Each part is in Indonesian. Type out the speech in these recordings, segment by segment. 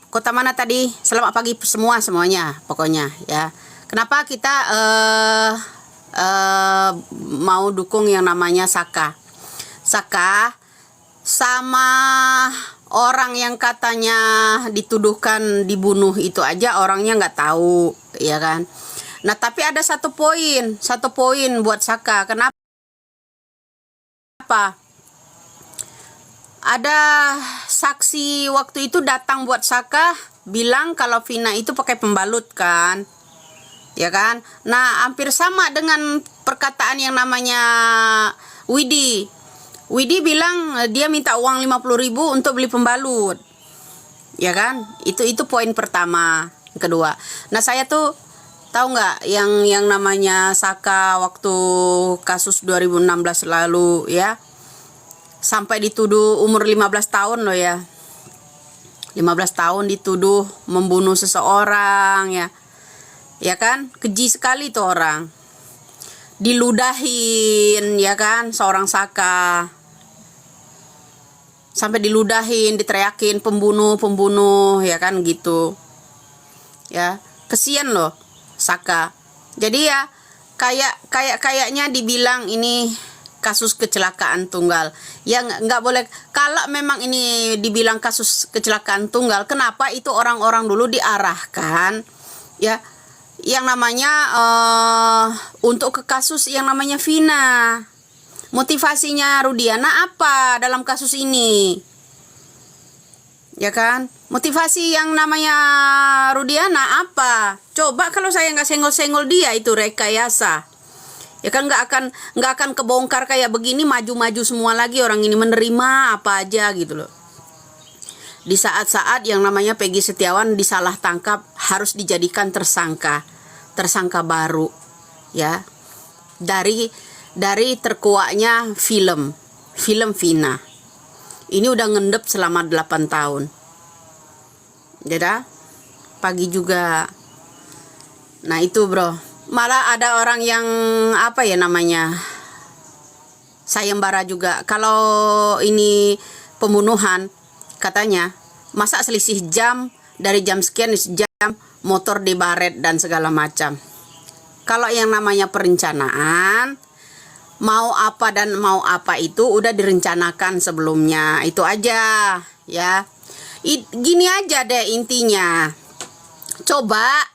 kota mana tadi? Selamat pagi semuanya pokoknya ya. Kenapa kita mau dukung yang namanya Saka? Saka sama orang yang katanya dituduhkan dibunuh itu aja orangnya nggak tahu, ya kan? Nah, tapi ada satu poin buat Saka. Kenapa? Ada saksi waktu itu datang buat Saka bilang kalau Vina itu pakai pembalut kan, ya kan? Nah, hampir sama dengan perkataan yang namanya Widi. Widi bilang dia minta uang 50.000 untuk beli pembalut, ya kan? Itu poin pertama. Kedua, nah saya tuh tahu nggak yang namanya Saka waktu kasus 2016 lalu ya, sampai dituduh umur 15 tahun loh ya. 15 tahun dituduh membunuh seseorang ya. Ya kan? Keji sekali tuh orang. Diludahin ya kan seorang Saka. Sampai diludahin, diteriakin pembunuh ya kan gitu. Ya, kesian loh Saka. Jadi ya kayaknya dibilang ini kasus kecelakaan tunggal. Ya nggak boleh. Kalau memang ini dibilang kasus kecelakaan tunggal, kenapa itu orang-orang dulu diarahkan ya yang namanya untuk ke kasus yang namanya Vina? Motivasinya Rudiana apa dalam kasus ini? Ya kan? Motivasi yang namanya Rudiana apa? Coba kalau saya nggak senggol-senggol dia, itu rekayasa. Ya kan nggak akan kebongkar kayak begini, maju-maju semua lagi, orang ini menerima apa aja gitu loh. Di saat-saat yang namanya Peggy Setiawan disalah tangkap, harus dijadikan tersangka baru ya, dari terkuaknya film Vina. Ini udah ngendep selama 8 tahun. Jadi pagi juga. Nah itu bro, malah ada orang yang apa ya namanya, sayembara juga. Kalau ini pembunuhan katanya, masa selisih jam, dari jam sekian jam motor dibaret dan segala macam. Kalau yang namanya perencanaan, mau apa dan mau apa itu udah direncanakan sebelumnya. Itu aja ya. Gini aja deh intinya. Coba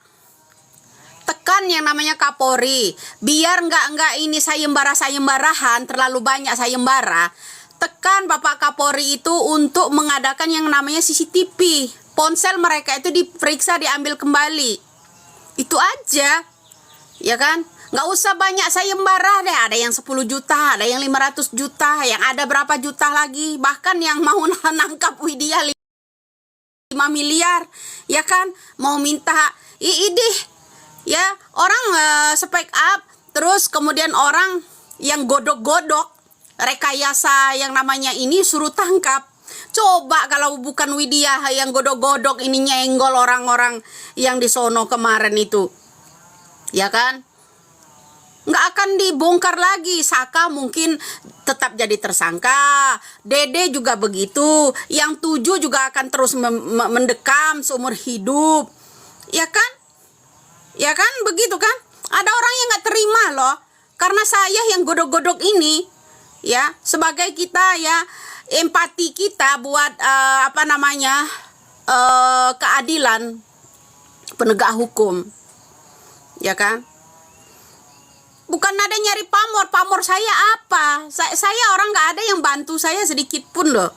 tekan yang namanya Kapolri, biar nggak ini sayembarahan terlalu banyak sayembara. Tekan Bapak Kapolri itu untuk mengadakan yang namanya CCTV. Ponsel mereka itu diperiksa, diambil kembali. Itu aja. Ya kan? Nggak usah banyak sayembara deh. Ada yang 10 juta, ada yang 500 juta, yang ada berapa juta lagi. Bahkan yang mau nangkap Widya 5 miliar. Ya kan? Mau minta idih. Ya, orang speak up, terus kemudian orang yang godok-godok rekayasa yang namanya ini suruh tangkap. Coba kalau bukan Widya yang godok-godok ini nyenggol orang-orang yang di sono kemarin itu. Ya kan? Nggak akan dibongkar lagi. Saka mungkin tetap jadi tersangka, Dede juga begitu, yang 7 juga akan terus mendekam seumur hidup. Ya kan? Ya kan? Begitu kan? Ada orang yang nggak terima loh, karena saya yang godok-godok ini ya, sebagai kita ya, empati kita buat apa namanya keadilan penegak hukum. Ya kan? Bukan ada nyari pamor saya apa? Saya orang nggak ada yang bantu saya sedikit pun loh.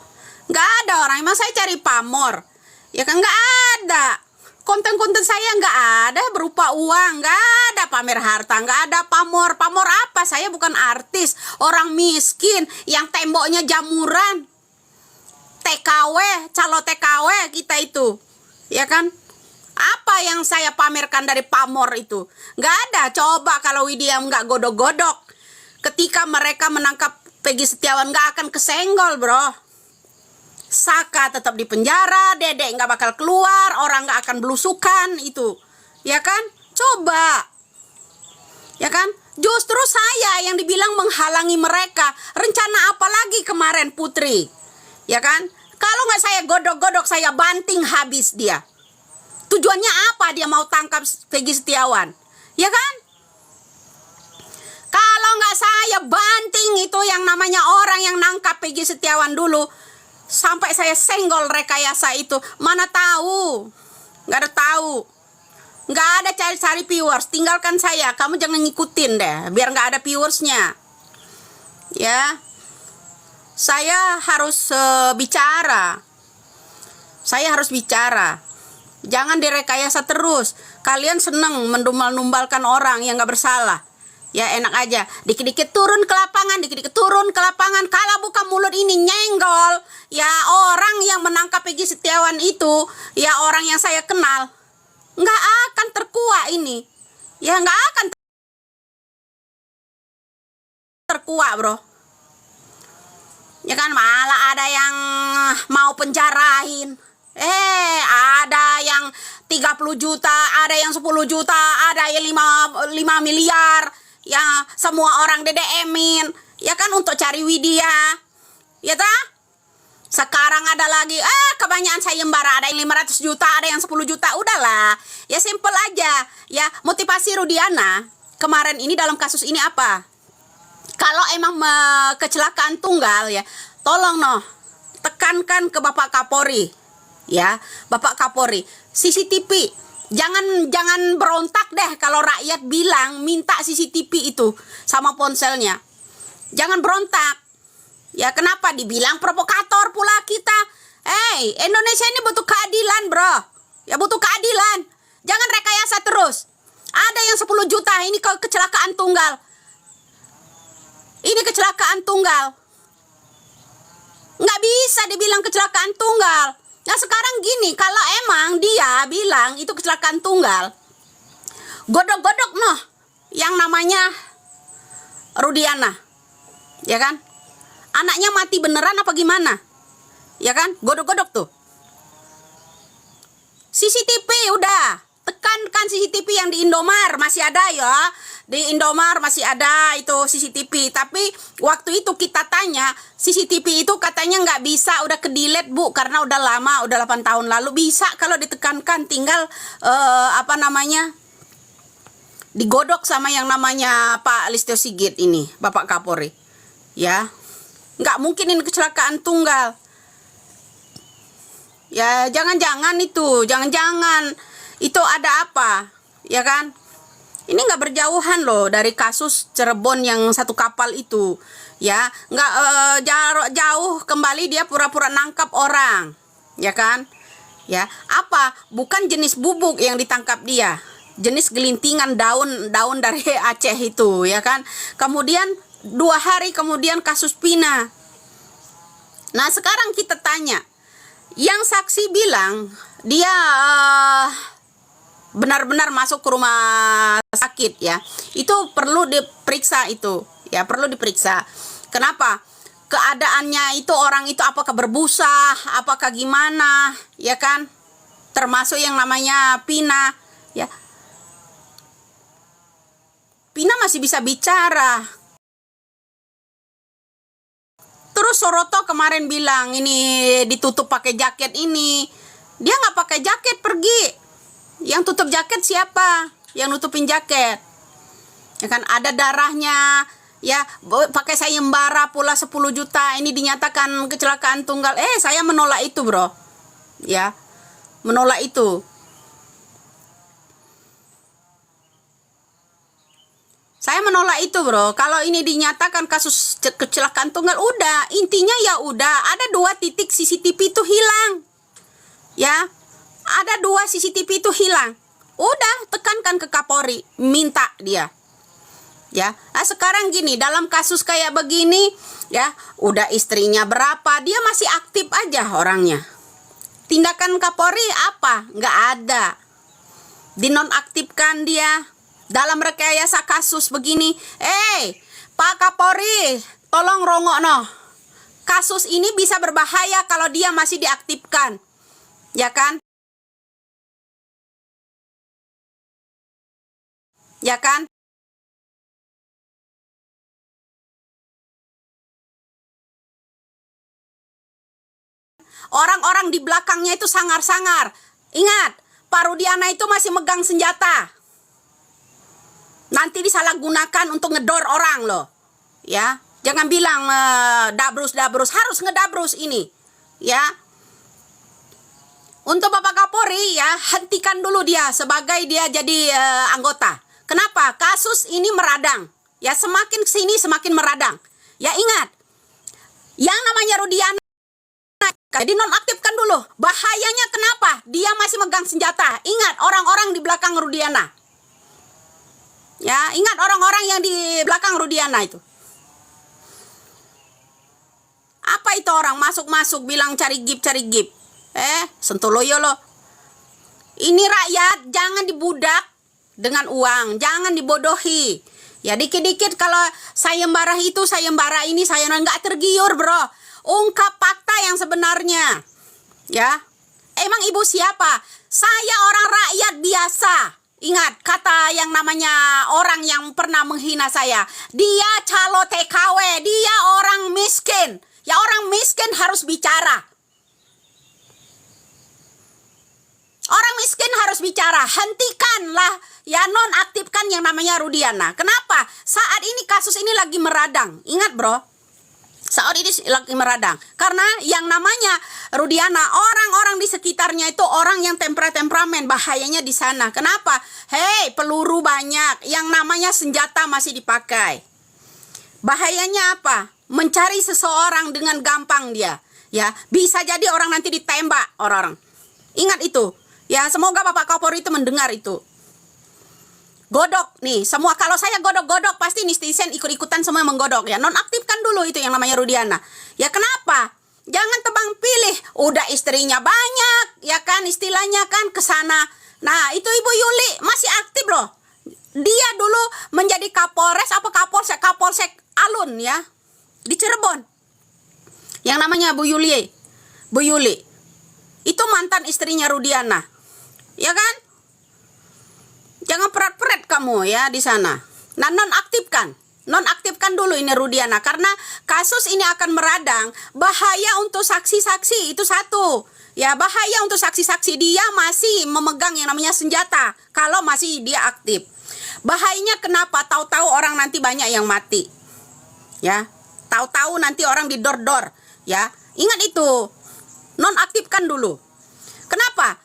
Nggak ada orang. Emang saya cari pamor? Ya kan nggak ada. Konten-konten saya nggak ada berupa uang, nggak ada pamer harta, nggak ada pamor. Pamor apa? Saya bukan artis, orang miskin yang temboknya jamuran. TKW, calo TKW kita itu. Ya kan? Apa yang saya pamerkan dari pamor itu? Nggak ada. Coba kalau Widya nggak godok-godok, ketika mereka menangkap Peggy Setiawan nggak akan kesenggol bro. Saka tetap di penjara, Dede nggak bakal keluar, orang nggak akan belusukan itu. Ya kan? Coba. Ya kan? Justru saya yang dibilang menghalangi mereka. Rencana apa lagi kemarin Putri? Ya kan? Kalau nggak saya godok-godok, saya banting habis dia. Tujuannya apa dia mau tangkap Peggy Setiawan? Ya kan? Kalau nggak saya banting itu yang namanya orang yang nangkap Peggy Setiawan dulu, sampai saya senggol rekayasa itu, mana tahu. Nggak ada tahu. Nggak ada cari-cari viewers, tinggalkan saya. Kamu jangan ngikutin deh, biar nggak ada viewersnya. Ya, saya harus bicara. Saya harus bicara. Jangan direkayasa terus. Kalian seneng mendumbal-numbalkan orang yang nggak bersalah. Ya enak aja. Dikit-dikit turun ke lapangan, dikit-dikit turun ke lapangan. Kalau buka mulut ini nyenggol, ya orang yang menangkap Peggy Setiawan itu, ya orang yang saya kenal, nggak akan terkuak ini. Ya nggak akan terkuak, bro. Ya kan, malah ada yang mau penjarain. Ada yang 30 juta, ada yang 10 juta, ada yang 5 miliar. Ya, semua orang DDM-in. Ya kan, untuk cari Widya. Ya tak? Sekarang ada lagi, kebanyakan sayembara, ada yang 500 juta, ada yang 10 juta, udahlah. Ya simple aja. Ya, motivasi Rudiana kemarin ini dalam kasus ini apa? Kalau emang kecelakaan tunggal ya, tolong tekankan ke Bapak Kapolri. Ya, Bapak Kapolri, CCTV. Jangan berontak deh kalau rakyat bilang minta CCTV itu sama ponselnya. Jangan berontak. Ya kenapa dibilang provokator pula kita? Indonesia ini butuh keadilan, bro. Ya butuh keadilan. Jangan rekayasa terus. Ada yang 10 juta, ini kecelakaan tunggal. Ini kecelakaan tunggal. Nggak bisa dibilang kecelakaan tunggal. Nah sekarang gini, kalau emang dia bilang itu kecelakaan tunggal, godok-godok yang namanya Rudiana. Ya kan? Anaknya mati beneran apa gimana? Ya kan? Godok-godok tuh. CCTV udah. Tekankan CCTV yang di Indomar masih ada ya. Di Indomar masih ada itu CCTV. Tapi waktu itu kita tanya, CCTV itu katanya nggak bisa, udah ke-delete bu, karena udah lama, udah 8 tahun lalu. Bisa kalau ditekankan, tinggal digodok sama yang namanya Pak Listio Sigit ini, Bapak Kapolri. Ya, nggak mungkin ini kecelakaan tunggal. Ya jangan-jangan itu ada apa, ya kan? Ini nggak berjauhan loh dari kasus Cirebon yang satu kapal itu, ya nggak jauh kembali dia pura-pura nangkap orang, ya kan? Ya apa? Bukan jenis bubuk yang ditangkap dia, jenis gelintingan daun dari Aceh itu, ya kan? Kemudian 2 hari kemudian kasus Pina. Nah sekarang kita tanya, yang saksi bilang dia benar-benar masuk ke rumah sakit ya, itu perlu diperiksa itu, ya perlu diperiksa. Kenapa? Keadaannya itu, orang itu apakah berbusa, apakah gimana, ya kan? Termasuk yang namanya Pina, ya. Pina masih bisa bicara. Terus Soroto kemarin bilang ini ditutup pakai jaket ini. Dia nggak pakai jaket pergi. Yang tutup jaket siapa? Yang nutupin jaket. Ya kan ada darahnya. Ya pakai sayembara pula 10 juta. Ini dinyatakan kecelakaan tunggal. Saya menolak itu, bro. Ya. Menolak itu. Saya menolak itu, bro. Kalau ini dinyatakan kasus kecelakaan tunggal, udah. Intinya ya udah. Ada 2 titik CCTV itu hilang. Ya. Ada 2 CCTV itu hilang. Udah, tekankan ke Kapolri. Minta dia. Ya. Nah, sekarang gini, dalam kasus kayak begini, ya, udah istrinya berapa, dia masih aktif aja orangnya. Tindakan Kapolri apa? Nggak ada. Dinonaktifkan dia. Dalam rekayasa kasus begini, Pak Kapolri, tolong rongok kasus ini bisa berbahaya kalau dia masih diaktifkan, ya kan? Ya kan? Orang-orang di belakangnya itu sangar-sangar. Ingat, Pak Rudiana itu masih megang senjata. Nanti disalahgunakan untuk ngedor orang loh. Ya, jangan bilang dabrus-dabrus, harus ngedabrus ini. Ya. Untuk Bapak Kapolri ya, hentikan dulu dia sebagai dia jadi anggota. Kenapa? Kasus ini meradang. Ya, semakin kesini semakin meradang. Ya, ingat, yang namanya Rudiana, jadi nonaktifkan dulu. Bahayanya kenapa? Dia masih megang senjata. Ingat, orang-orang di belakang Rudiana. Ya, ingat orang-orang yang di belakang Rudiana itu. Apa itu orang masuk-masuk bilang cari gip, cari gip. Sentoloyo loh. Ini rakyat jangan dibudak dengan uang, jangan dibodohi. Ya dikit-dikit kalau sayembara itu, sayembara ini, saya nggak tergiur bro. Ungkap fakta yang sebenarnya. Ya, emang ibu siapa? Saya orang rakyat biasa. Ingat kata yang namanya orang yang pernah menghina saya. Dia calo TKW, dia orang miskin. Ya orang miskin harus bicara. Orang miskin harus bicara. Hentikanlah, ya nonaktifkan yang namanya Rudiana. Kenapa? Saat ini kasus ini lagi meradang. Ingat bro, saat ini lagi meradang. Karena yang namanya Rudiana, orang-orang di sekitarnya itu orang yang temperamen, bahayanya di sana. Kenapa? Hei, peluru banyak, yang namanya senjata masih dipakai. Bahayanya apa? Mencari seseorang dengan gampang dia. Ya, bisa jadi orang nanti ditembak orang-orang. Ingat itu. Ya, semoga Bapak Kapolri itu mendengar itu. Godok nih, semua kalau saya godok-godok pasti netizen ikut-ikutan semua menggodok ya. Nonaktifkan dulu itu yang namanya Rudiana. Ya kenapa? Jangan tebang pilih. Udah istrinya banyak, ya kan istilahnya kan ke sana. Nah, itu Ibu Yuli masih aktif loh. Dia dulu menjadi Kapolres Kapolsek Alun ya di Cirebon. Yang namanya Bu Yuli. Bu Yuli. Itu mantan istrinya Rudiana. Ya kan? Jangan perat-perat kamu ya di sana. Nah, nonaktifkan dulu ini Rudiana karena kasus ini akan meradang. Bahaya untuk saksi-saksi itu satu. Ya, bahaya untuk saksi-saksi, dia masih memegang yang namanya senjata kalau masih dia aktif. Bahayanya kenapa? Tahu-tahu orang nanti banyak yang mati. Ya, tahu-tahu nanti orang didor-dor. Ya, ingat itu. Nonaktifkan dulu. Kenapa?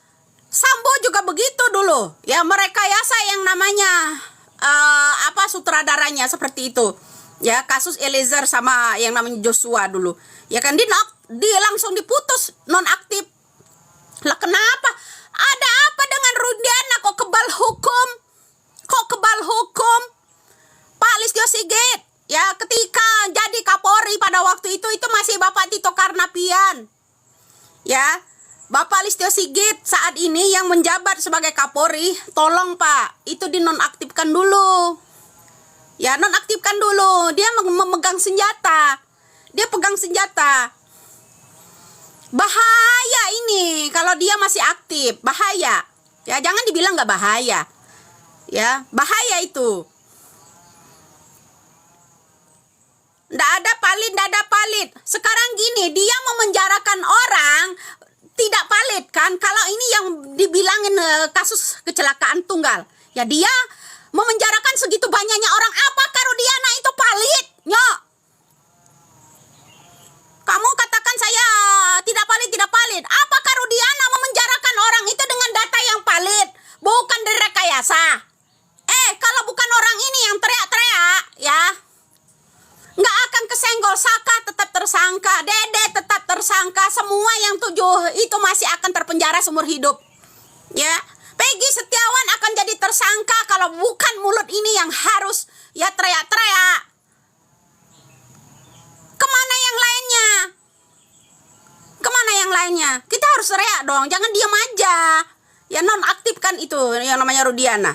Sambo juga begitu dulu. Ya, merekayasa yang namanya sutradaranya seperti itu. Ya, kasus Eliezer sama yang namanya Joshua dulu. Ya kan dia langsung diputus nonaktif. Lah kenapa? Ada apa dengan Rudiana kok kebal hukum? Kok kebal hukum? Pak Listio Sigit, ya ketika jadi Kapolri pada waktu itu masih Bapak Tito Karnavian. Ya, Bapak Listio Sigit saat ini yang menjabat sebagai Kapolri, tolong Pak, itu dinonaktifkan dulu. Ya, nonaktifkan dulu. Dia memegang senjata. Dia pegang senjata. Bahaya ini kalau dia masih aktif, bahaya. Ya, jangan dibilang nggak bahaya. Ya, bahaya itu. Nggak ada palit. Sekarang gini, dia memenjarakan orang tidak palit kan? Kalau ini yang dibilangin kasus kecelakaan tunggal, ya dia memenjarakan segitu banyaknya orang. Apakah Rudiana itu palit? Nyok, kamu katakan saya tidak palit. Apakah Rudiana memenjarakan orang itu dengan data yang palit, bukan direkayasa? Kalau bukan orang ini yang teriak-teriak, ya nggak akan kesenggol. Saka tetap tersangka, Dede tetap tersangka, semua yang 7 itu masih akan terpenjara seumur hidup. Ya, Peggy Setiawan akan jadi tersangka kalau bukan mulut ini yang harus ya teriak-teriak. Kemana yang lainnya? Kemana yang lainnya? Kita harus teriak dong, jangan diam aja. Ya, nonaktifkan itu yang namanya Rudiana.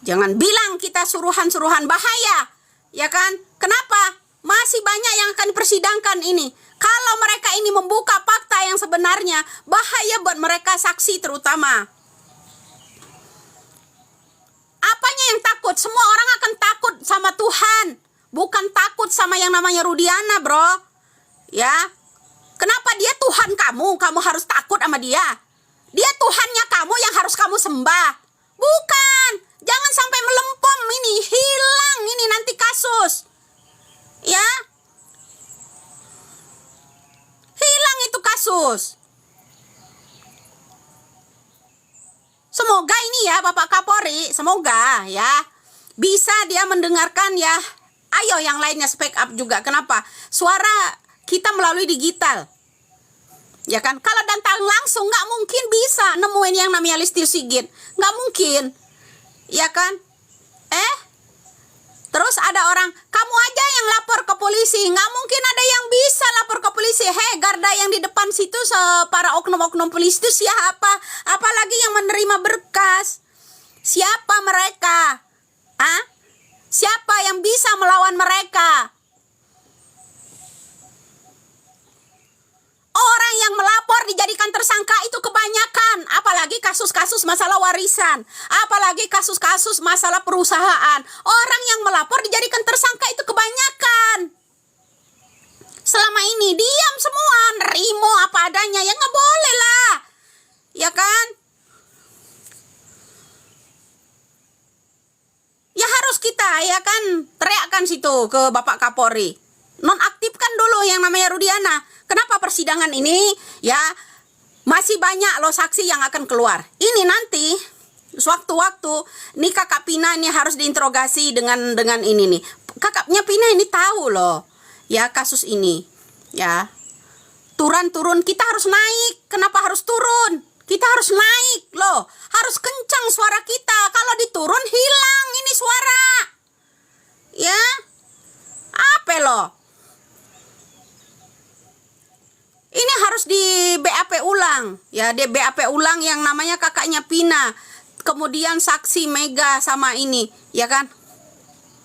Jangan bilang kita suruhan-suruhan, bahaya. Ya kan? Kenapa? Masih banyak yang akan dipersidangkan ini. Kalau mereka ini membuka fakta yang sebenarnya, bahaya buat mereka saksi terutama. Apanya yang takut? Semua orang akan takut sama Tuhan, bukan takut sama yang namanya Rudiana, bro. Ya. Kenapa dia Tuhan kamu? Kamu harus takut sama dia. Dia Tuhannya kamu yang harus kamu sembah. Bukan. Jangan sampai melempem ini. Hilang ini nanti kasus. Ya. Hilang itu kasus. Semoga ini ya Bapak Kapolri, semoga ya bisa dia mendengarkan ya. Ayo yang lainnya speak up juga. Kenapa? Suara kita melalui digital. Ya kan? Kalau datang langsung nggak mungkin bisa nemuin yang namanya Listio Sigit. Nggak mungkin. Ya kan? Terus ada orang, kamu aja yang lapor ke polisi. Nggak mungkin ada yang bisa lapor ke polisi. Hei, garda yang di depan situ, para oknum-oknum polisi itu siapa? Apalagi yang menerima berkas. Siapa mereka? Siapa yang bisa melawan mereka? Orang yang melapor dijadikan tersangka itu kebanyakan. Apalagi kasus-kasus masalah warisan. Apalagi kasus-kasus masalah perusahaan. Orang yang melapor dijadikan tersangka itu kebanyakan. Selama ini diam semua. Nerimo apa adanya. Ya nggak boleh lah. Ya kan? Ya harus kita ya kan teriakkan situ ke Bapak Kapolri. Nonaktifkan dulu yang namanya Rudiana. Kenapa persidangan ini ya masih banyak loh saksi yang akan keluar. Ini nanti sewaktu-waktu nih Kakak Pina ini harus diinterogasi dengan ini nih. Kakaknya Pina ini tahu loh ya kasus ini. Ya. Turun kita harus naik. Kenapa harus turun? Kita harus naik loh. Harus kencang suara kita. Kalau diturun hilang ini suara. Ya. Apa loh? Ini harus di BAP ulang. Ya, di BAP ulang yang namanya kakaknya Pina. Kemudian saksi Mega sama ini, ya kan?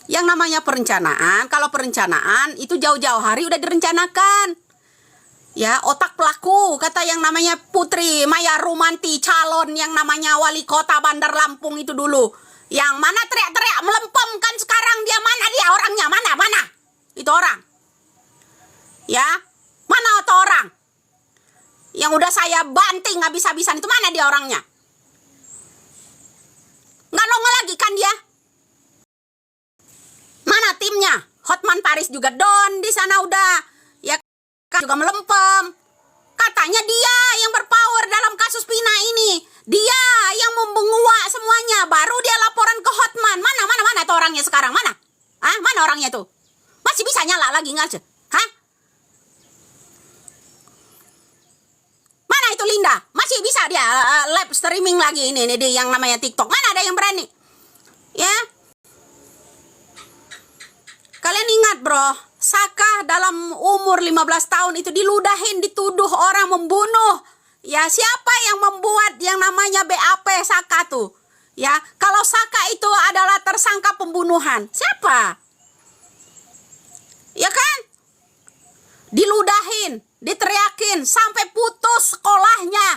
Yang namanya perencanaan, kalau perencanaan itu jauh-jauh hari udah direncanakan. Ya, otak pelaku, kata yang namanya Putri Maya Rumanti, calon yang namanya wali kota Bandar Lampung itu dulu. Yang mana teriak-teriak melempem kan sekarang dia, mana dia orangnya? Mana? Itu orang. Ya, mana itu orang? Yang udah saya banting habis-habisan itu mana dia orangnya? Nggak nongol lagi kan dia? Mana timnya? Hotman Paris juga don di sana udah. Ya kan juga melempem. Katanya dia yang berpower dalam kasus Pina ini. Dia yang menguak semuanya. Baru dia laporan ke Hotman. Mana tuh orangnya sekarang? Mana? Mana orangnya tuh? Masih bisa nyala lagi nggak sih? Mana itu Linda? Masih bisa dia live streaming lagi ini yang namanya TikTok. Mana ada yang berani? Ya. Kalian ingat bro, Saka dalam umur 15 tahun itu diludahin, dituduh orang membunuh. Ya, siapa yang membuat yang namanya BAP Saka tuh? Ya, kalau Saka itu adalah tersangka pembunuhan, siapa? Ya kan? Diludahin, diteriakin sampai putus sekolahnya.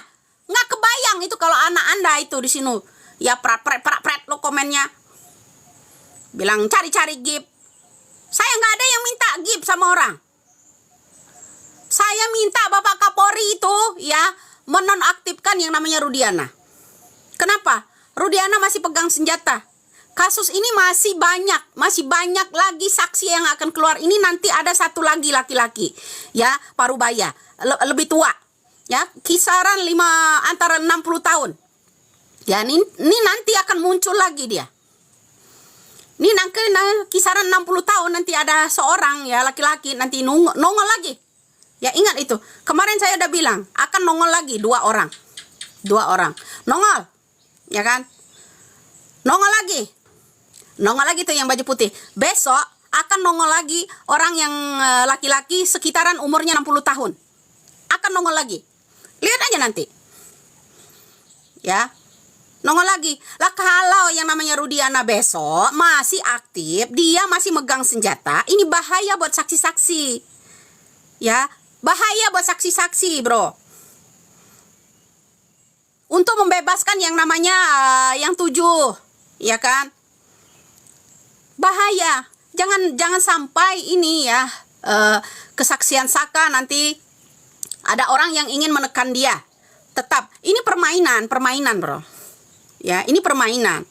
Nggak kebayang itu kalau anak Anda itu di sini. Ya prat lo komennya. Bilang cari-cari gift. Saya nggak ada yang minta gift sama orang. Saya minta Bapak Kapolri itu ya menonaktifkan yang namanya Rudiana. Kenapa? Rudiana masih pegang senjata. Kasus ini masih banyak lagi saksi yang akan keluar. Ini nanti ada satu lagi laki-laki, ya, parubaya, lebih tua, ya, kisaran antara 60 tahun. Ya, ini nanti akan muncul lagi dia. Ini nanti kisaran 60 tahun nanti ada seorang ya laki-laki nanti nongol lagi. Ya, ingat itu. Kemarin saya udah bilang akan nongol lagi dua orang. Nongol. Ya kan? Nongol lagi tuh yang baju putih. Besok akan nongol lagi orang yang laki-laki sekitaran umurnya 60 tahun. Akan nongol lagi. Lihat aja nanti. Ya. Nongol lagi. Lah kalau yang namanya Rudiana besok masih aktif, dia masih megang senjata, ini bahaya buat saksi-saksi. Ya, bahaya buat saksi-saksi, bro. Untuk membebaskan yang namanya yang 7, ya kan? Bahaya. Jangan sampai ini ya kesaksian Saka nanti Ada orang yang ingin menekan dia. Tetap, ini permainan bro. Ya, ini permainan.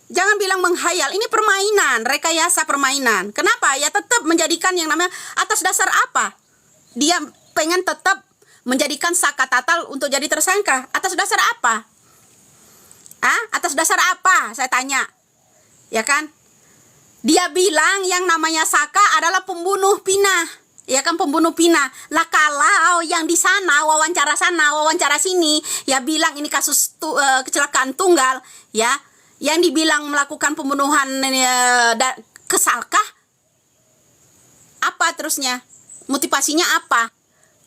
Jangan bilang menghayal, ini permainan, rekayasa permainan. Kenapa? Ya tetap menjadikan yang namanya, atas dasar apa? Dia pengen tetap menjadikan Saka Tatal untuk jadi tersangka. Atas dasar apa? Atas dasar apa? Saya tanya. Ya kan? Dia bilang yang namanya Saka adalah pembunuh Pina. Ya kan, pembunuh Pina. Lah kalau yang di sana, wawancara sini, ya bilang ini kasus kecelakaan tunggal, ya, yang dibilang melakukan pembunuhan ke Saka, apa terusnya? Motivasinya apa?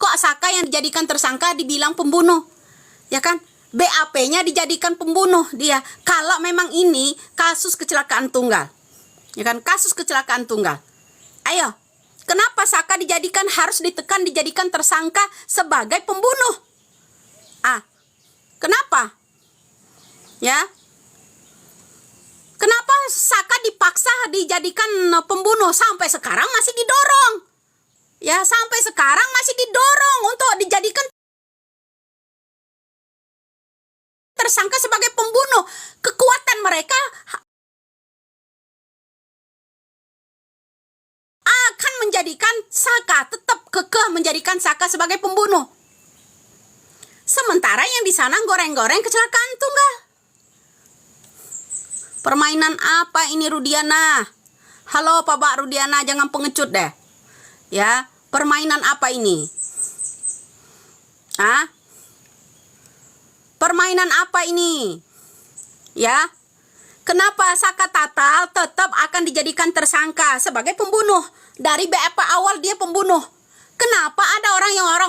Kok Saka yang dijadikan tersangka dibilang pembunuh? Ya kan? BAP-nya dijadikan pembunuh dia. Kalau memang ini kasus kecelakaan tunggal. Ya kan? Kasus kecelakaan tunggal. Ayo, kenapa Saka harus dijadikan tersangka sebagai pembunuh? Kenapa? Ya. Kenapa Saka dipaksa dijadikan pembunuh? Sampai sekarang masih didorong. Ya, sampai sekarang masih didorong untuk dijadikan tersangka sebagai pembunuh. Kekuatan mereka akan menjadikan Saka, tetap kekeh menjadikan Saka sebagai pembunuh. Sementara yang di sana goreng-goreng kecelakaan tunggal. Permainan apa ini Rudiana? Halo Pak Rudiana, jangan pengecut deh. Ya, permainan apa ini? Permainan apa ini? Ya, kenapa Saka Tatal tetap akan dijadikan tersangka sebagai pembunuh? Dari BAP awal dia pembunuh. Kenapa ada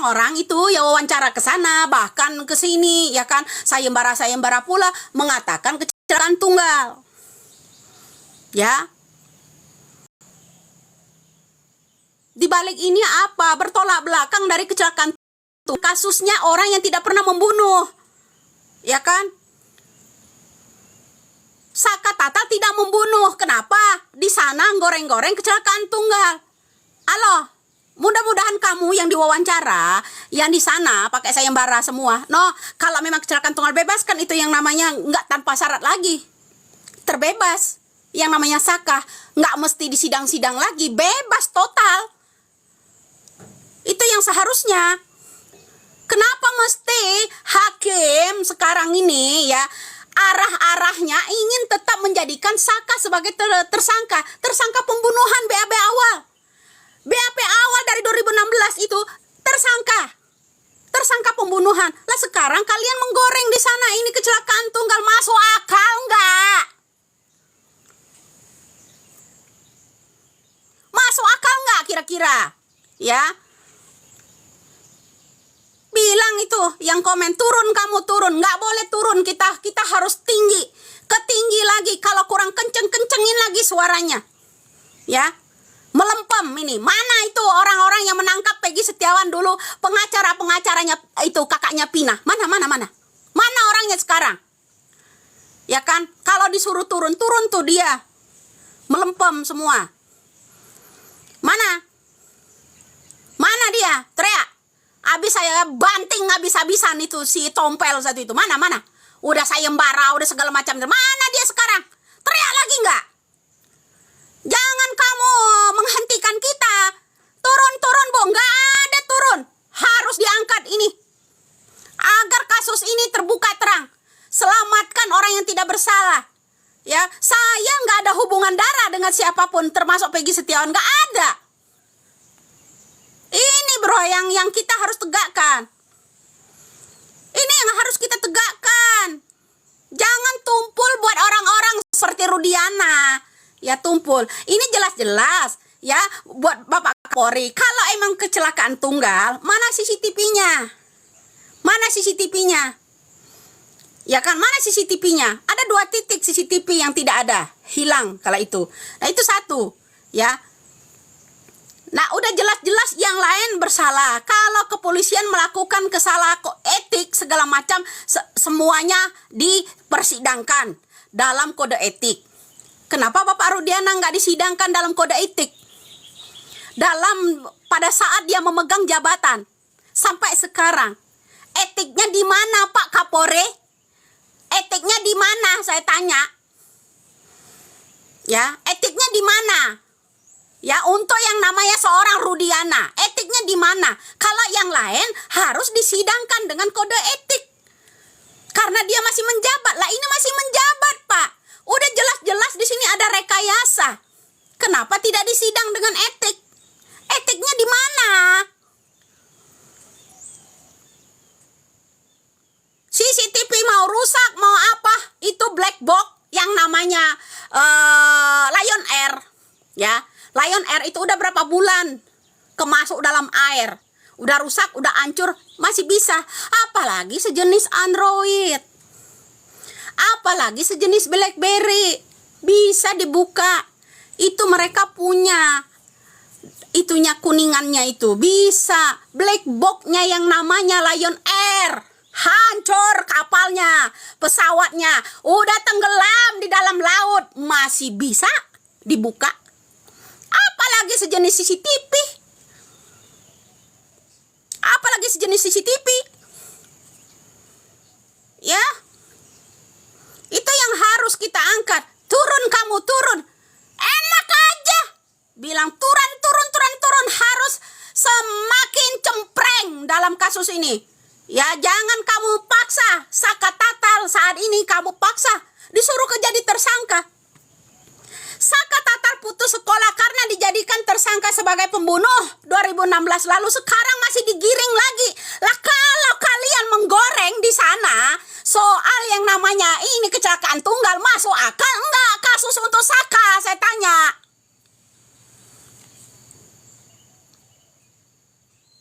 orang itu ya wawancara ke sana, bahkan ke sini, ya kan, sayembara pula mengatakan kecelakaan tunggal. Ya. Di balik ini apa? Bertolak belakang dari kecelakaan itu. Kasusnya orang yang tidak pernah membunuh. Ya kan? Saka Tatal tidak membunuh. Kenapa? Di sana goreng-goreng kecelakaan tunggal. Halo, mudah-mudahan kamu yang diwawancara, yang di sana pakai sayembara semua. No, kalau memang kecelakaan tunggal bebaskan itu yang namanya nggak tanpa syarat lagi. Terbebas. Yang namanya Saka. Nggak mesti di sidang-sidang lagi. Bebas total. Itu yang seharusnya. Kenapa mesti hakim sekarang ini ya arah-arahnya ingin tetap menjadikan Saka sebagai tersangka pembunuhan BAP awal. BAP awal dari 2016 itu tersangka pembunuhan. Lah sekarang kalian menggoreng di sana ini kecelakaan tunggal, masuk akal enggak? Masuk akal enggak kira-kira? Ya. Bilang itu yang komen, turun kamu turun, nggak boleh turun, kita harus tinggi, ketinggi lagi, kalau kurang kencengin lagi suaranya, ya, melempem ini. Mana itu orang-orang yang menangkap Peggy Setiawan dulu, pengacaranya itu kakaknya Pina, mana orangnya sekarang, ya kan? Kalau disuruh turun tuh dia, melempem semua. Mana dia, teriak. Habis saya banting habis-habisan itu si tompel satu itu. Mana? Udah sayembara, udah segala macam. Mana dia sekarang? Teriak lagi enggak? Jangan kamu menghentikan kita. Turun, Bu. Enggak ada turun. Harus diangkat ini. Agar kasus ini terbuka terang. Selamatkan orang yang tidak bersalah. Ya, saya enggak ada hubungan darah dengan siapapun, termasuk Peggy Setiawan. Enggak ada. Ini bro yang kita harus tegakkan. Ini yang harus kita tegakkan. Jangan tumpul buat orang-orang seperti Rudiana. Ya tumpul. Ini jelas-jelas ya buat Bapak Kapolri. Kalau emang kecelakaan tunggal, mana CCTV-nya? Mana CCTV-nya? Ya kan, mana CCTV-nya? Ada 2 titik CCTV yang tidak ada. Hilang kala itu. Nah itu satu. Ya. Nah, udah jelas-jelas yang lain bersalah. Kalau kepolisian melakukan kesalahan etik segala macam, semuanya dipersidangkan dalam kode etik. Kenapa Bapak Rudiana nggak disidangkan dalam kode etik? Pada saat dia memegang jabatan. sampai sekarang. Etiknya di mana Pak Kapolri? Etiknya di mana, saya tanya? Ya, etiknya di mana? Ya, untuk yang namanya seorang Rudiana, etiknya di mana? Kalau yang lain harus disidangkan dengan kode etik. Karena dia masih menjabat. Lah, ini masih menjabat, Pak. Udah jelas-jelas di sini ada rekayasa. Kenapa tidak disidang dengan etik? Etiknya di mana? CCTV mau rusak, mau apa? Itu black box yang namanya Lion Air. Ya, Lion Air itu udah berapa bulan kemasuk dalam air. Udah rusak, udah hancur, masih bisa. Apalagi sejenis Android. Apalagi sejenis BlackBerry. Bisa dibuka. Itu mereka punya. Itunya kuningannya itu. Bisa. Black box-nya yang namanya Lion Air. Hancur kapalnya. Pesawatnya. Udah tenggelam di dalam laut. Masih bisa dibuka. Apalagi sejenis CCTV. Apalagi sejenis CCTV. Ya. Itu yang harus kita angkat. Turun kamu, turun. Enak aja. Bilang turun. Harus semakin cempreng dalam kasus ini. Ya, jangan kamu paksa. Saka Tatal saat ini kamu paksa. Disuruh jadi tersangka. Saka Tatal putus sekolah karena dijadikan tersangka sebagai pembunuh 2016 lalu, sekarang masih digiring lagi. Lah, kalau kalian menggoreng di sana soal yang namanya ini kecelakaan tunggal, masuk akal enggak kasus untuk Saka, saya tanya?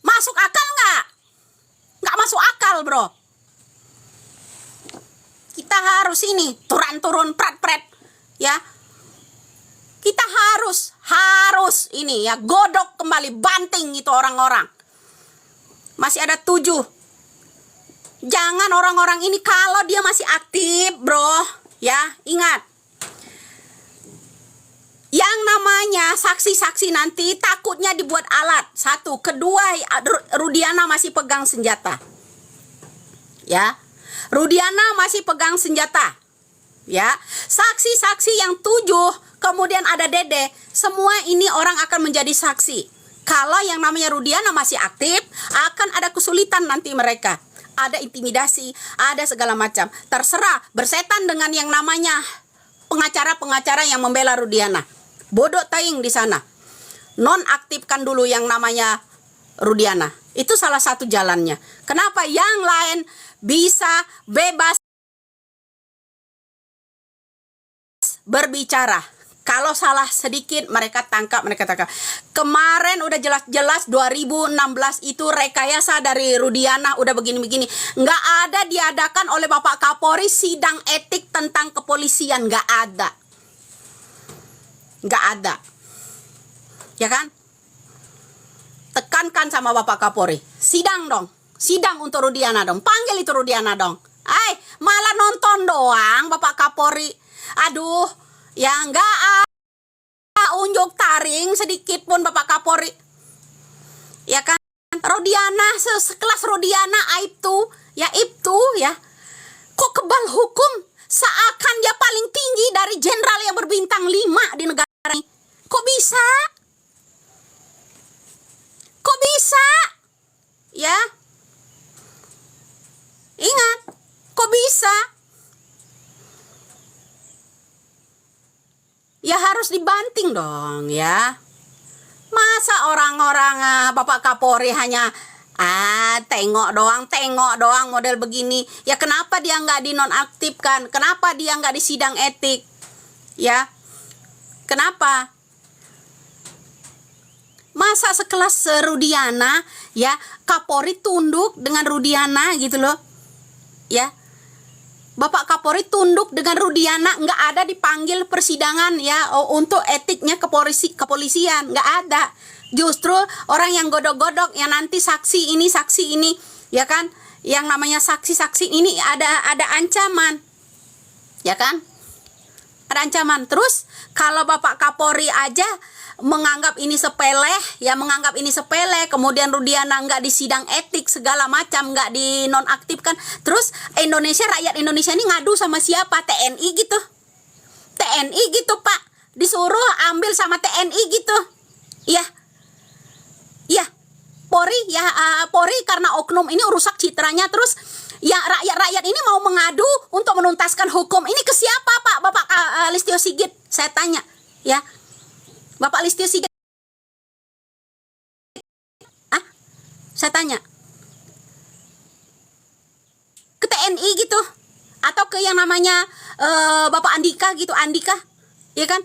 Masuk akal enggak? Enggak masuk akal, bro. Kita harus ini turun prat ya. Kita harus ini ya, godok kembali, banting itu orang-orang. Masih ada 7. Jangan orang-orang ini kalau dia masih aktif, bro, ya, ingat. Yang namanya saksi-saksi nanti takutnya dibuat alat. 1, kedua, Rudiana masih pegang senjata. Ya. Rudiana masih pegang senjata. Ya. Saksi-saksi yang 7, kemudian ada Dede, semua ini orang akan menjadi saksi. Kalau yang namanya Rudiana masih aktif, akan ada kesulitan nanti mereka. Ada intimidasi, ada segala macam. Terserah, bersetan dengan yang namanya pengacara-pengacara yang membela Rudiana. Bodoh taing di sana. Nonaktifkan dulu yang namanya Rudiana. Itu salah satu jalannya. Kenapa yang lain bisa bebas berbicara? Kalau salah sedikit mereka tangkap. Kemarin udah jelas-jelas 2016 itu rekayasa dari Rudiana, udah begini-begini. Nggak ada diadakan oleh Bapak Kapolri sidang etik tentang kepolisian, nggak ada. Nggak ada. Ya kan? Tekankan sama Bapak Kapolri. Sidang dong. Sidang untuk Rudiana dong. Panggil itu Rudiana dong. Malah nonton doang Bapak Kapolri. Aduh, ya nggak unjuk taring sedikit pun Bapak Kapolri. Ya kan? Rudiana, sekelas Rudiana, Aibtu ya. Kok kebal hukum? Seakan dia paling tinggi dari jenderal yang berbintang 5 di negara ini. Kok bisa? Kok bisa? Ya. Ingat, kok bisa? Ya harus dibanting dong ya. Masa orang-orang Bapak Kapolri hanya tengok doang model begini. Ya kenapa dia nggak dinonaktifkan? Kenapa dia nggak di sidang etik? Ya, kenapa? Masa sekelas Rudiana ya, Kapolri tunduk dengan Rudiana gitu loh. Ya, Bapak Kapolri tunduk dengan Rudiana, nggak ada dipanggil persidangan ya untuk etiknya kepolisian, nggak ada. Justru orang yang godok-godok yang nanti saksi ini ya kan, yang namanya saksi-saksi ini ada ancaman, ya kan, ada ancaman. Terus kalau Bapak Kapolri aja menganggap ini sepele, ya menganggap ini sepele. Kemudian Rudiana nggak di sidang etik segala macam, nggak dinonaktifkan. Terus rakyat Indonesia ini ngadu sama siapa? TNI gitu. TNI gitu Pak, disuruh ambil sama TNI gitu. Ya, ya Polri ya, Polri karena oknum ini rusak citranya. Terus ya rakyat ini mau mengadu untuk menuntaskan hukum. Ini ke siapa Pak? Bapak Listio Sigit, saya tanya ya. Bapak Listio Sigit, saya tanya, ke TNI gitu, atau ke yang namanya Bapak Andika gitu, Andika, ya kan?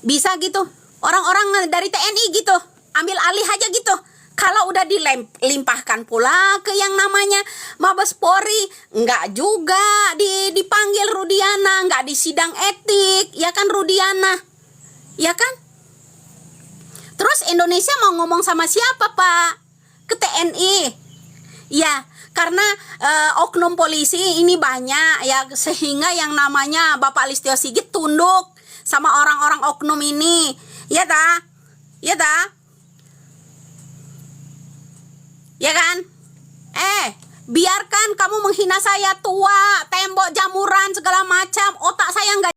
Bisa gitu, orang-orang dari TNI gitu, ambil alih aja gitu. Kalau udah dilimpahkan pula ke yang namanya Mabes Polri, nggak juga dipanggil Rudiana, nggak di sidang etik, ya kan Rudiana, ya kan? Terus Indonesia mau ngomong sama siapa Pak? Ke TNI. Ya, karena oknum polisi ini banyak ya, sehingga yang namanya Bapak Listio Sigit tunduk sama orang-orang oknum ini. Ya ta? Ya ta? Ya kan? Biarkan kamu menghina saya tua, tembok jamuran segala macam, otak saya nggak,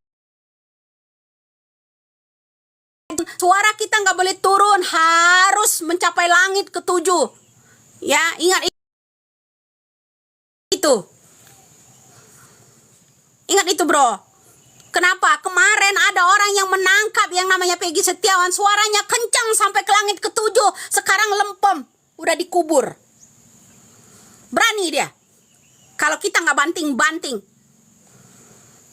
suara kita nggak boleh turun, harus mencapai langit ketujuh. Ya, ingat itu. Ingat itu bro. Kenapa? Kemarin ada orang yang menangkap yang namanya Peggy Setiawan, suaranya kencang sampai ke langit ketujuh, sekarang lempem, udah dikubur. Berani dia. Kalau kita nggak banting-banting,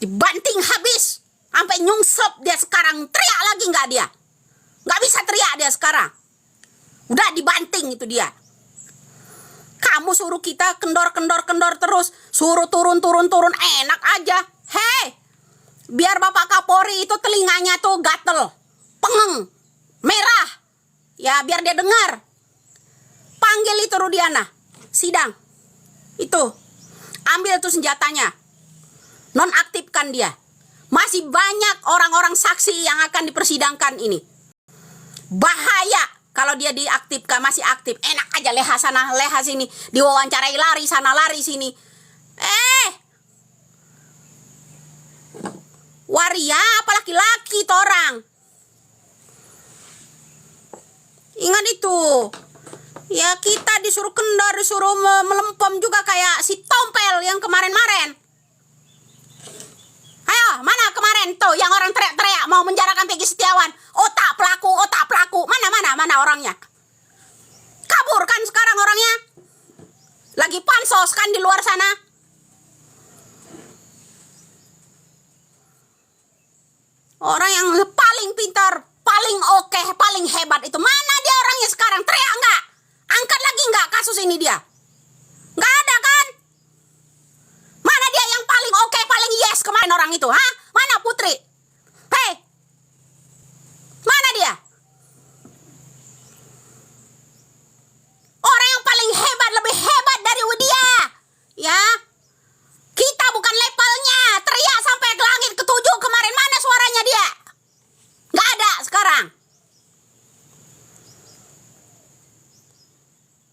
dibanting habis, sampai nyungsep dia sekarang. Teriak lagi nggak dia? Nggak bisa teriak dia sekarang. Udah dibanting itu dia. Kamu suruh kita kendor terus, suruh turun, enak aja. Hei, biar Bapak Kapolri itu telinganya tuh gatel, pengeng, merah. Ya, biar dia dengar. Panggil itu Rudiana, sidang. Itu, ambil tuh senjatanya. Nonaktifkan dia. Masih banyak orang-orang saksi yang akan dipersidangkan ini. Bahaya kalau dia diaktifkan, masih aktif. Enak aja leha sana, leha sini. Diwawancarai lari sana, lari sini. Waria apa laki-laki itu orang. Ingat itu. Ya kita disuruh kendor, disuruh melempem juga kayak si Tompel yang kemarin-kemarin. Ayo, mana kemarin tuh yang orang teriak-teriak mau menjarakan Peggy Setiawan? Otak pelaku. Mana orangnya? Kabur kan sekarang orangnya. Lagi pansos kan di luar sana. Orang yang paling pintar, paling oke, paling hebat itu. Mana dia orangnya sekarang? Teriak nggak? Angkat lagi nggak kasus ini dia? Nggak ada kan? Mana dia yang paling oke, paling yes kemarin orang itu? Hah? Mana Putri? Hei, mana dia? Orang yang paling hebat, lebih hebat dari Widya. Ya, kita bukan levelnya. Teriak sampai ke langit ketujuh kemarin. Mana suaranya dia? Nggak ada sekarang.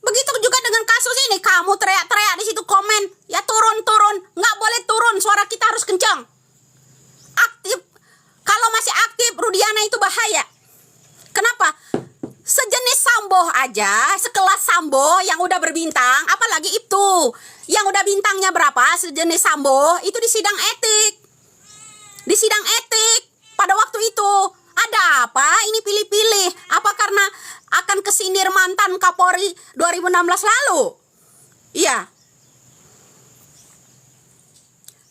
Begitu juga dengan kasus ini. Kamu teriak-teriak di situ komen. Ya turun. Nggak boleh turun. Suara kita harus kencang. Aktif. Kalau masih aktif, Rudiana itu bahaya. Kenapa? Sejenis Sambo aja, sekelas Sambo yang udah berbintang, apalagi itu. Yang udah bintangnya berapa, sejenis Sambo, itu di sidang etik. Di sidang etik. Pada waktu itu. Ada apa? Ini pilih-pilih. Apa karena akan kesindir mantan Kapolri 2016 lalu? Iya.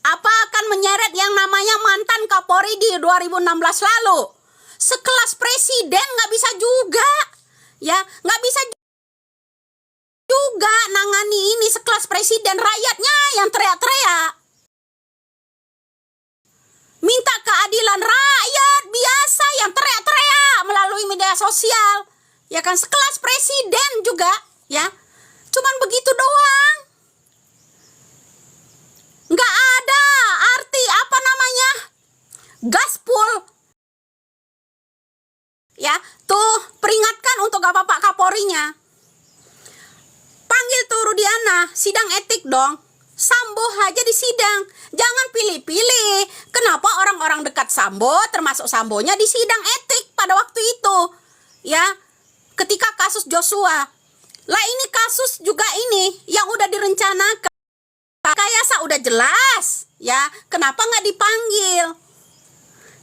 Apa akan menyeret yang namanya mantan Kapolri di 2016 lalu? Sekelas presiden nggak bisa juga. Ya, nggak bisa juga nangani ini sekelas presiden. Rakyatnya yang teriak-teriak. Minta keadilan rakyat biasa yang teriak-teriak melalui media sosial. Ya kan, sekelas presiden juga, ya. Cuman begitu doang. Nggak ada arti apa namanya? Gaspol. Ya, dong. Sambo aja di sidang. Jangan pilih-pilih. Kenapa orang-orang dekat Sambo, termasuk Sambonya, di sidang etik pada waktu itu? Ya, ketika kasus Joshua. Lah ini kasus juga ini yang udah direncanakan. Rekayasa udah jelas. Ya, kenapa nggak dipanggil?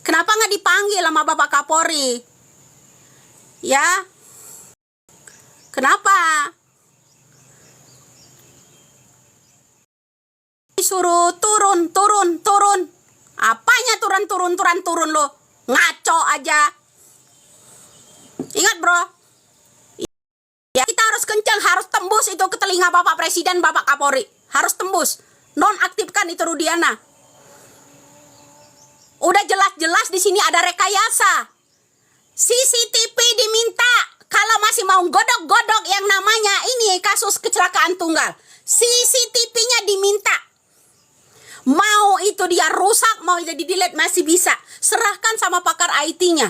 Kenapa nggak dipanggil sama Bapak Kapolri? Ya, kenapa? Disuruh turun. Apanya turun lo? Ngaco aja. Ingat bro, ya kita harus kencang, harus tembus itu ke telinga Bapak Presiden, Bapak Kapolri. Harus tembus. Nonaktifkan itu Rudiana. Udah jelas-jelas di sini ada rekayasa. CCTV diminta. Kalau masih mau godok-godok yang namanya ini kasus kecelakaan tunggal, CCTV-nya diminta. Mau itu dia rusak, mau itu di-delete masih bisa. Serahkan sama pakar IT-nya.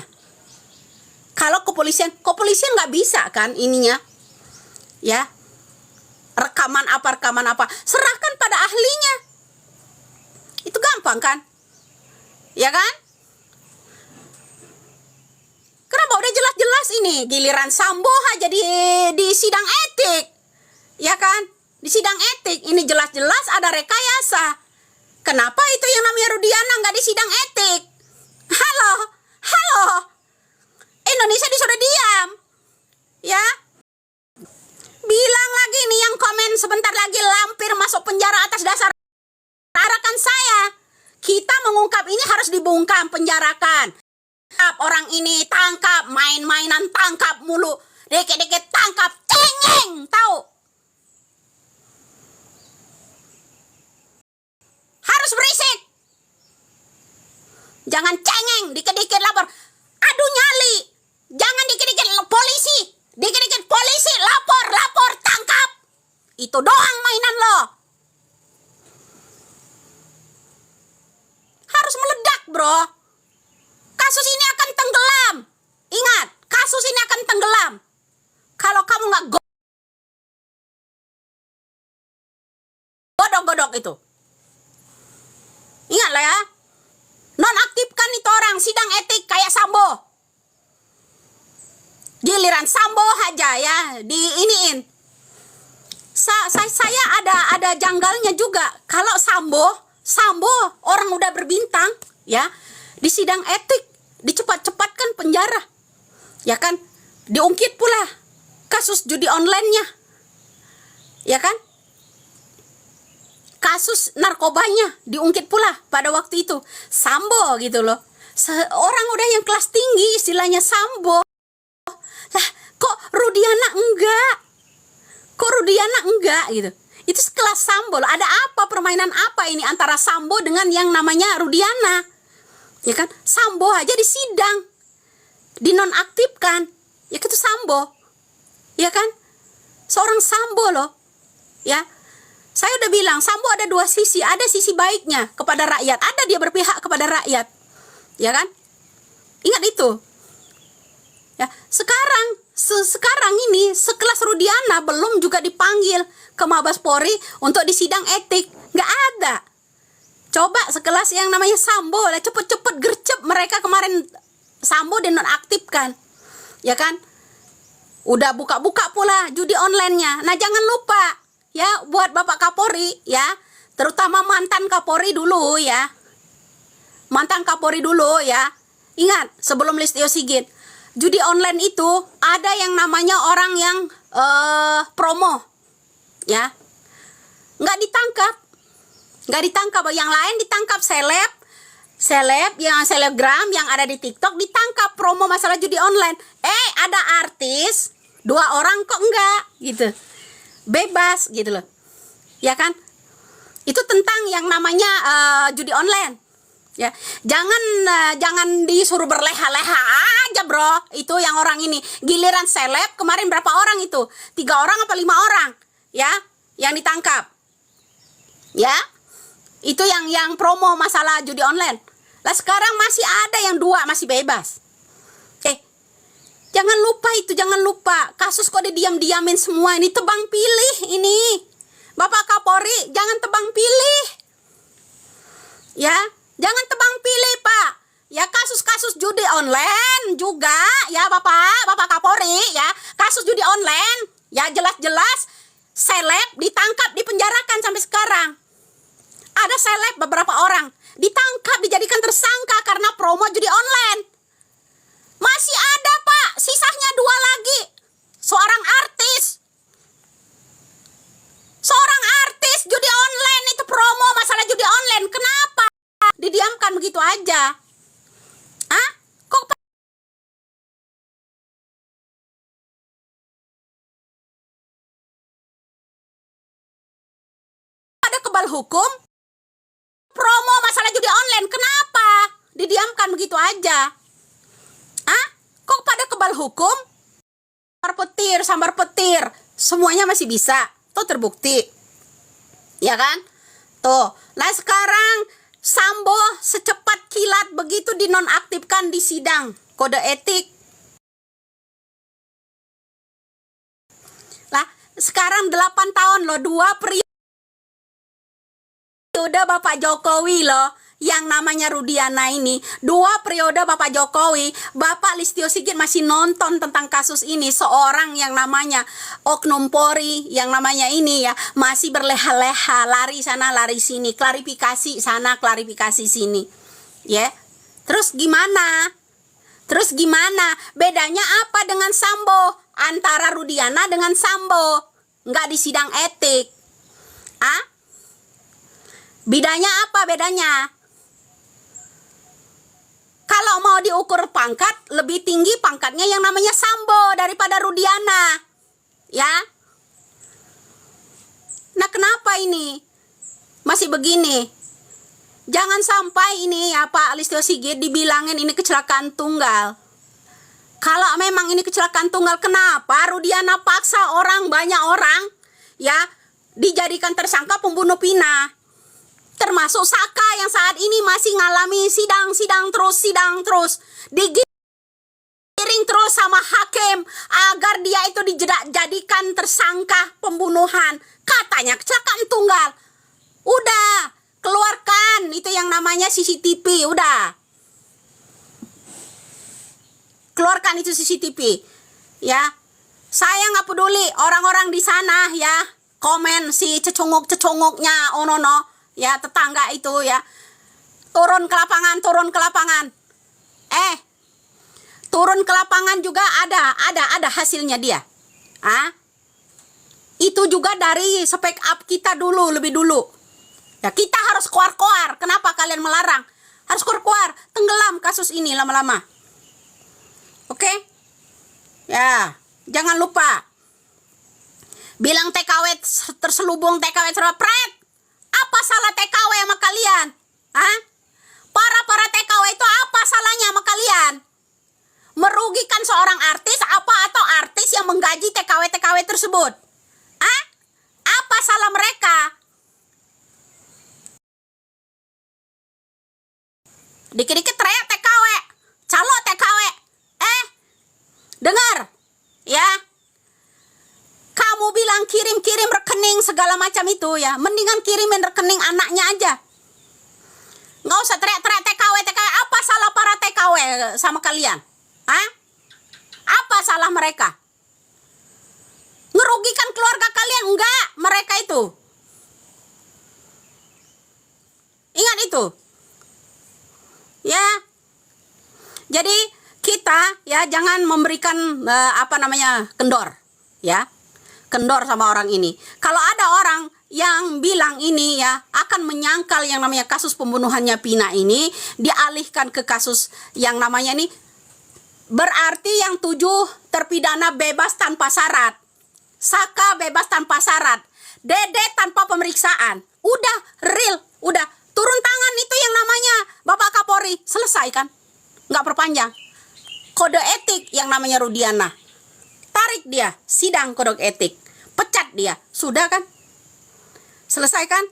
Kalau kepolisian nggak bisa kan ininya, ya rekaman apa, serahkan pada ahlinya. Itu gampang kan, ya kan? Kenapa udah jelas-jelas ini giliran Sambo aja di sidang etik, ya kan? Di sidang etik ini jelas-jelas ada rekayasa. Kenapa itu yang namanya Rudiana nggak di sidang etik? Halo, Indonesia disuruh diam, ya? Bilang lagi nih yang komen sebentar lagi lampir masuk penjara atas dasar arakan saya. Kita mengungkap ini harus dibungkam, penjarakan. Orang ini tangkap, main-mainan tangkap mulu, dikit-dikit tangkap, cengeng, tahu? Harus berisik. Jangan cengeng, dikit-dikit lapor. Aduh nyali. Jangan dikit-dikit polisi. Dikit-dikit polisi, lapor, tangkap. Itu doang mainan lo. Harus meledak, bro. Kasus ini akan tenggelam. Ingat, kasus ini akan tenggelam. Kalau kamu nggak godok-godok itu. Ingatlah ya. Nonaktifkan itu orang sidang etik kayak Sambo. Giliran Sambo aja ya diiniin. Saya ada janggalnya juga. Kalau Sambo orang udah berbintang ya, di sidang etik dicepat-cepatkan penjara. Ya kan? Diungkit pula kasus judi online-nya. Ya kan? Kasus narkobanya diungkit pula pada waktu itu. Sambo gitu loh. Orang udah yang kelas tinggi istilahnya Sambo. Lah, kok Rudiana enggak gitu. Itu sekelas Sambo loh. Ada apa, permainan apa ini antara Sambo dengan yang namanya Rudiana? Ya kan? Sambo aja di sidang dinonaktifkan. Ya itu Sambo. Ya kan? Seorang Sambo loh. Ya. Saya udah bilang, Sambo ada dua sisi. Ada sisi baiknya kepada rakyat. Ada dia berpihak kepada rakyat. Ya kan? Ingat itu. Ya, sekarang ini sekelas Rudiana belum juga dipanggil ke Mabes Polri untuk di sidang etik. Nggak ada. Coba sekelas yang namanya Sambo lah, cepet-cepet gercep mereka kemarin. Sambo dinonaktifkan. Ya kan? Udah buka-buka pula judi online-nya. Nah, jangan lupa ya buat Bapak Kapolri ya, terutama mantan Kapolri dulu ya. Mantan Kapolri dulu ya. Ingat sebelum Listio Sigit, judi online itu ada yang namanya orang yang promo ya. Nggak ditangkap, yang lain ditangkap, seleb yang selebgram yang ada di TikTok ditangkap promo masalah judi online. Ada artis 2 orang kok enggak gitu, bebas gitu loh, ya kan? Itu tentang yang namanya judi online ya. Jangan disuruh berleha-leha aja bro. Itu yang orang ini giliran seleb kemarin berapa orang itu, 3 orang apa 5 orang ya yang ditangkap ya. Itu yang promo masalah judi online. Lah sekarang masih ada yang 2 masih bebas. Jangan lupa kasus kok didiam-diamin semua ini, tebang pilih ini. Bapak Kapolri, jangan tebang pilih. Ya, jangan tebang pilih, Pak. Ya, kasus-kasus judi online juga, ya Bapak Kapolri, ya. Kasus judi online, ya jelas-jelas seleb ditangkap, dipenjarakan sampai sekarang. Ada seleb beberapa orang ditangkap, dijadikan tersangka karena promo judi online. Masih ada, Pak, sisanya 2 lagi. Seorang artis judi online itu promo masalah judi online. Kenapa didiamkan begitu aja? Ah, kok pada kebal hukum? Promo masalah judi online, kenapa didiamkan begitu aja? Ah, kok pada kebal hukum? Sambar petir, semuanya masih bisa. Tuh terbukti. Ya kan? Tuh. Nah sekarang Sambo secepat kilat begitu dinonaktifkan di sidang kode etik. Lah, sekarang 8 tahun loh, 2 periode Bapak Jokowi loh, yang namanya Rudiana ini. 2 periode Bapak Jokowi, Bapak Listio Sigit masih nonton tentang kasus ini. Seorang yang namanya Oknum Polri, yang namanya ini ya, masih berleha-leha, lari sana, lari sini, klarifikasi sana, klarifikasi sini. Ya, terus gimana? Bedanya apa dengan Sambo? Antara Rudiana dengan Sambo. Nggak di sidang etik. Ah? Bedanya apa bedanya? Kalau mau diukur pangkat, lebih tinggi pangkatnya yang namanya Sambo daripada Rudiana. Ya. Nah, kenapa ini masih begini? Jangan sampai ini ya Pak Listio Sigit dibilangin ini kecelakaan tunggal. Kalau memang ini kecelakaan tunggal, kenapa Rudiana paksa banyak orang ya dijadikan tersangka pembunuh Vina? Termasuk Saka yang saat ini masih ngalami sidang terus, digiring terus sama hakim agar dia itu dijadikan tersangka pembunuhan. Katanya kecelakaan tunggal. Udah, keluarkan itu yang namanya CCTV, udah. Keluarkan itu CCTV. Ya. Saya nggak peduli orang-orang di sana ya, komen si cecunguk-cecunguknya onono. Ya, tetangga itu ya, turun ke lapangan. Turun ke lapangan juga ada hasilnya dia. Itu juga dari speak up kita lebih dulu. Ya, kita harus keluar. Kenapa kalian melarang? Harus keluar, tenggelam kasus ini lama-lama. Oke? Ya, jangan lupa. Bilang TKW terselubung, TKW terpret. Apa salah TKW sama kalian? Para TKW itu apa salahnya sama kalian? Merugikan seorang artis atau artis yang menggaji TKW tersebut? Apa salah mereka? Dikit-dikit teriak TKW, calo TKW. Dengar, ya. Kamu bilang kirim rekening segala macam itu ya, mendingan kirimin rekening anaknya aja. Nggak usah teriak-teriak TKW. Apa salah para TKW sama kalian? Apa salah mereka? Ngerugikan keluarga kalian? Enggak, mereka itu. Ingat itu. Ya. Jadi kita ya jangan memberikan kendor, ya. Kendor sama orang ini. Kalau ada orang yang bilang ini ya akan menyangkal yang namanya kasus pembunuhannya Vina ini dialihkan ke kasus yang namanya ini, berarti yang 7 terpidana bebas tanpa syarat, Saka bebas tanpa syarat, Dede tanpa pemeriksaan. Udah real, udah turun tangan itu yang namanya Bapak Kapolri, selesai kan? Nggak perpanjang. Kode etik yang namanya Rudiana, tarik dia, sidang kode etik, pecat dia, sudah kan? Selesai kan?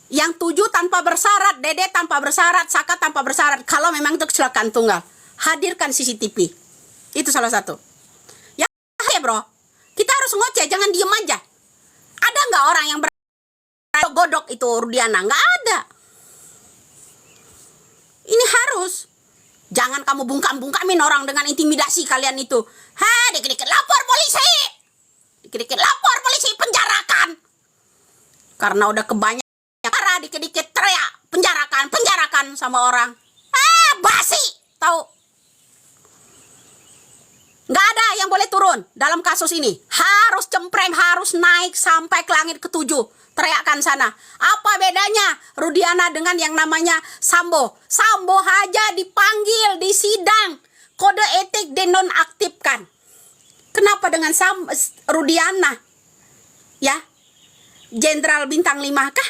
Yang 7 tanpa bersyarat, Dede tanpa bersyarat, Saka tanpa bersyarat. Kalau memang itu kecelakaan tunggal, hadirkan CCTV. Itu salah satu. Ya bro, kita harus ngoceh, jangan diem aja. Ada nggak orang yang godok itu Rudiana? Nggak ada. Ini harus. Jangan kamu bungkam-bungkamin orang dengan intimidasi kalian itu. Dikit-dikit lapor polisi. Dikit-dikit lapor polisi, penjarakan. Karena udah kebanyakan, dikit-dikit teriak, penjarakan sama orang. Basi, tahu? Nggak ada yang boleh turun dalam kasus ini. Harus cempreng, harus naik sampai ke langit ketujuh. Teriakan sana. Apa bedanya Rudiana dengan yang namanya Sambo? Sambo aja dipanggil di sidang, kode etik dinonaktifkan. Kenapa dengan Rudiana? Ya, Jenderal Bintang 5 kah?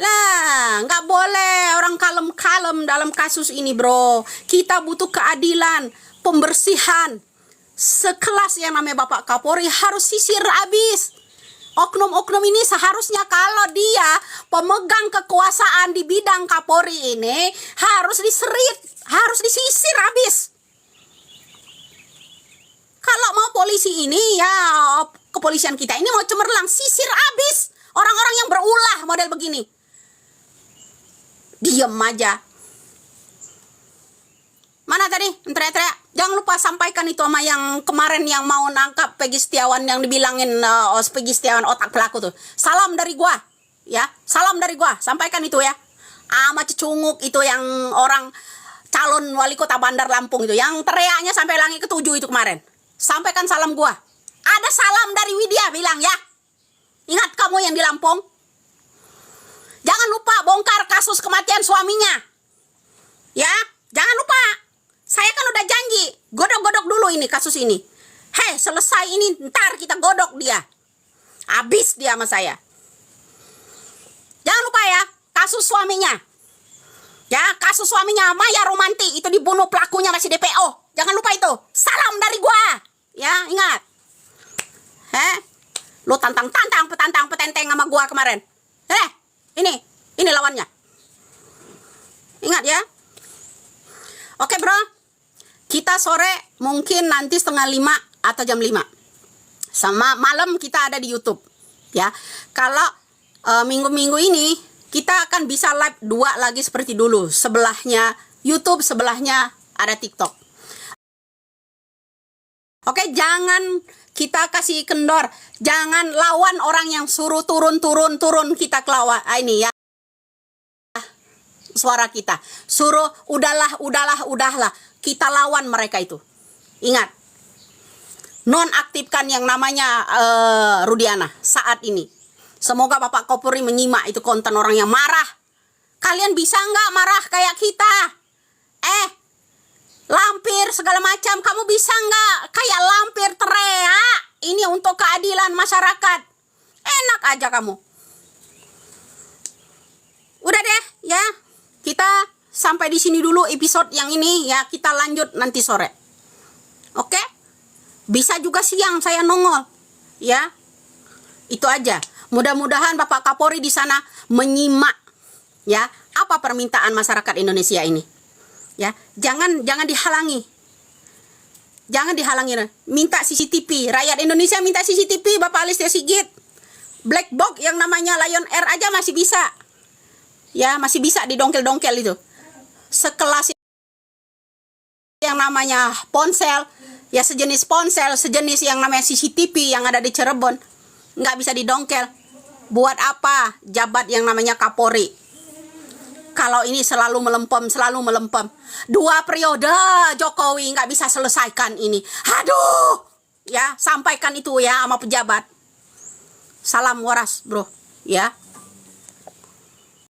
Lah, nggak boleh orang kalem-kalem dalam kasus ini, bro. Kita butuh keadilan, pembersihan. Sekelas yang namanya Bapak Kapolri harus sisir abis. Oknum-oknum ini seharusnya kalau dia pemegang kekuasaan di bidang Kapolri ini harus diserit, harus disisir habis. Kalau mau polisi ini, ya kepolisian kita ini mau cemerlang, sisir habis orang-orang yang berulah model begini. Diem aja. Mana tadi? Teriak-teriak. Jangan lupa sampaikan itu sama yang kemarin yang mau nangkap Peggy Setiawan, yang dibilangin Peggy Setiawan otak pelaku tuh. Salam dari gua, ya. Salam dari gua. Sampaikan itu ya. Sama Cecunguk itu yang orang calon wali kota Bandar Lampung itu, yang teriaknya sampai langit ketujuh itu kemarin. Sampaikan salam gua. Ada salam dari Widya bilang ya. Ingat kamu yang di Lampung. Jangan lupa bongkar kasus kematian suaminya. Ya, jangan lupa. Saya kan udah janji, godok-godok dulu ini kasus ini. Selesai ini, ntar kita godok dia. Habis dia sama saya. Jangan lupa ya, kasus suaminya. Ya, kasus suaminya Maya Romanti itu dibunuh, pelakunya masih DPO. Jangan lupa itu. Salam dari gua. Ya, ingat. Lu petenteng sama gua kemarin. Ini lawannya. Ingat ya. Oke, bro. Kita sore mungkin nanti 4:30 atau jam 5. Sama malam kita ada di YouTube. Ya. Kalau minggu-minggu ini kita akan bisa live 2 lagi seperti dulu. Sebelahnya YouTube, sebelahnya ada TikTok. Oke, jangan kita kasih kendor. Jangan lawan orang yang suruh turun kita ke lawan. Ini ya. Suara kita. Suruh udahlah. Kita lawan mereka itu. Ingat. Nonaktifkan yang namanya Rudiana saat ini. Semoga Bapak Kapolri menyimak itu konten orang yang marah. Kalian bisa nggak marah kayak kita? Lampir segala macam. Kamu bisa nggak kayak lampir teriak? Ini untuk keadilan masyarakat. Enak aja kamu. Udah deh ya. Kita sampai di sini dulu episode yang ini ya, kita lanjut nanti sore. Oke? Bisa juga siang saya nongol. Ya. Itu aja. Mudah-mudahan Bapak Kapolri di sana menyimak ya apa permintaan masyarakat Indonesia ini. Ya, jangan dihalangi. Jangan dihalangi. Minta CCTV. Rakyat Indonesia minta CCTV, Bapak Listio Sigit. Black box yang namanya Lion Air aja masih bisa. Ya, masih bisa didongkel-dongkel itu. Sekelas yang namanya ponsel, ya sejenis ponsel, sejenis yang namanya CCTV yang ada di Cirebon, nggak bisa didongkel. Buat apa jabat yang namanya Kapolri? Kalau ini selalu melempem. 2 periode Jokowi nggak bisa selesaikan ini. Aduh, ya sampaikan itu ya sama pejabat. Salam waras, bro, ya.